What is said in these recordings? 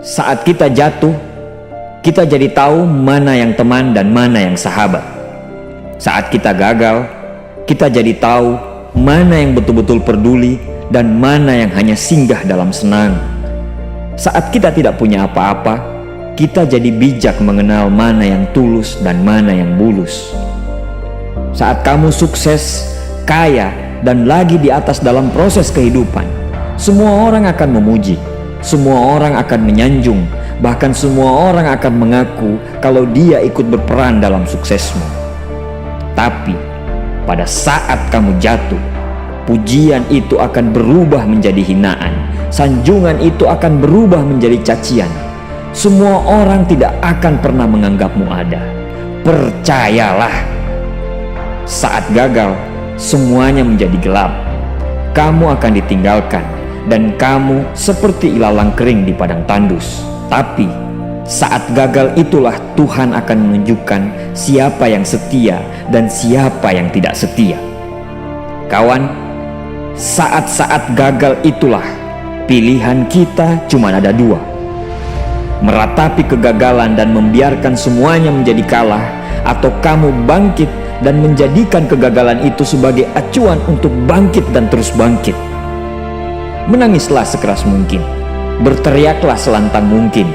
Saat kita jatuh, kita jadi tahu mana yang teman dan mana yang sahabat. Saat kita gagal, kita jadi tahu mana yang betul-betul peduli dan mana yang hanya singgah dalam senang. Saat kita tidak punya apa-apa, kita jadi bijak mengenal mana yang tulus dan mana yang bulus. Saat kamu sukses, kaya, dan lagi di atas dalam proses kehidupan, semua orang akan memuji, semua orang akan menyanjung, bahkan semua orang akan mengaku kalau dia ikut berperan dalam suksesmu. Tapi pada saat kamu jatuh, pujian itu akan berubah menjadi hinaan, sanjungan itu akan berubah menjadi cacian. Semua orang tidak akan pernah menganggapmu ada. Percayalah, saat gagal, semuanya menjadi gelap. Kamu akan ditinggalkan dan kamu seperti ilalang kering di padang tandus. Tapi saat gagal itulah Tuhan akan menunjukkan siapa yang setia dan siapa yang tidak setia. Kawan, saat-saat gagal itulah pilihan kita cuma ada dua: meratapi kegagalan dan membiarkan semuanya menjadi kalah, atau kamu bangkit dan menjadikan kegagalan itu sebagai acuan untuk bangkit dan terus bangkit. Menangislah sekeras mungkin, berteriaklah selantang mungkin.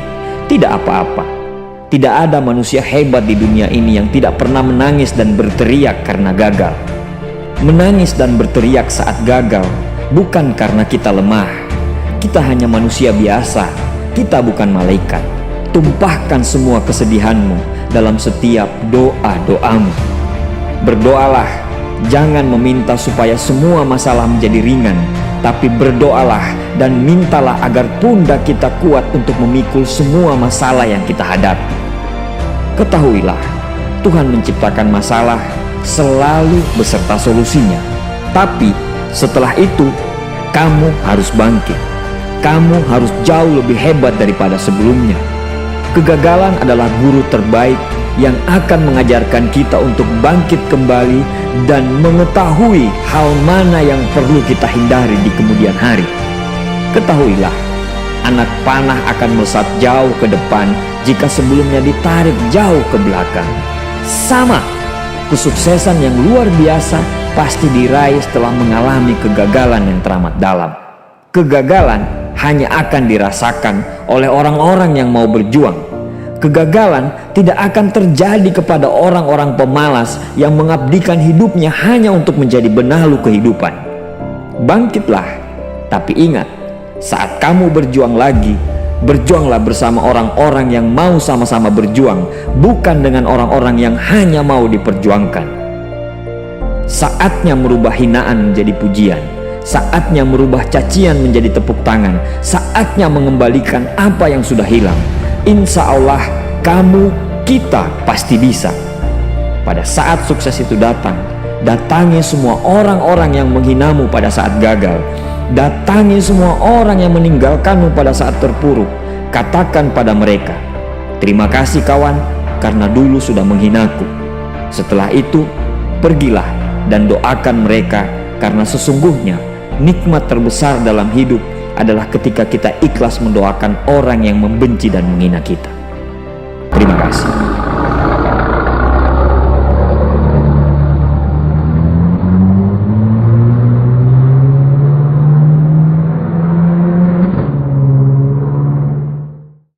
Tidak apa-apa. Tidak ada manusia hebat di dunia ini yang tidak pernah menangis dan berteriak karena gagal. Menangis dan berteriak saat gagal bukan karena kita lemah. Kita hanya manusia biasa. Kita bukan malaikat. Tumpahkan semua kesedihanmu dalam setiap doa-doamu. Berdoalah, jangan meminta supaya semua masalah menjadi ringan, tapi berdoalah dan mintalah agar pundak kita kuat untuk memikul semua masalah yang kita hadapi. Ketahuilah, Tuhan menciptakan masalah selalu beserta solusinya. Tapi setelah itu, kamu harus bangkit. Kamu harus jauh lebih hebat daripada sebelumnya. Kegagalan adalah guru terbaik yang akan mengajarkan kita untuk bangkit kembali dan mengetahui hal mana yang perlu kita hindari di kemudian hari. Ketahuilah, anak panah akan melesat jauh ke depan jika sebelumnya ditarik jauh ke belakang. Sama, kesuksesan yang luar biasa pasti diraih setelah mengalami kegagalan yang teramat dalam. Kegagalan hanya akan dirasakan oleh orang-orang yang mau berjuang. Kegagalan tidak akan terjadi kepada orang-orang pemalas yang mengabdikan hidupnya hanya untuk menjadi benalu kehidupan. Bangkitlah, tapi ingat, saat kamu berjuang lagi, berjuanglah bersama orang-orang yang mau sama-sama berjuang, bukan dengan orang-orang yang hanya mau diperjuangkan. Saatnya merubah hinaan menjadi pujian. Saatnya merubah cacian menjadi tepuk tangan. Saatnya mengembalikan apa yang sudah hilang. Insya Allah, kamu, kita pasti bisa. Pada saat sukses itu datang, datangi semua orang-orang yang menghinamu pada saat gagal. Datangi semua orang yang meninggalkanmu pada saat terpuruk. Katakan pada mereka, terima kasih kawan, karena dulu sudah menghinaku. Setelah itu, pergilah dan doakan mereka, karena sesungguhnya nikmat terbesar dalam hidup adalah ketika kita ikhlas mendoakan orang yang membenci dan menghina kita.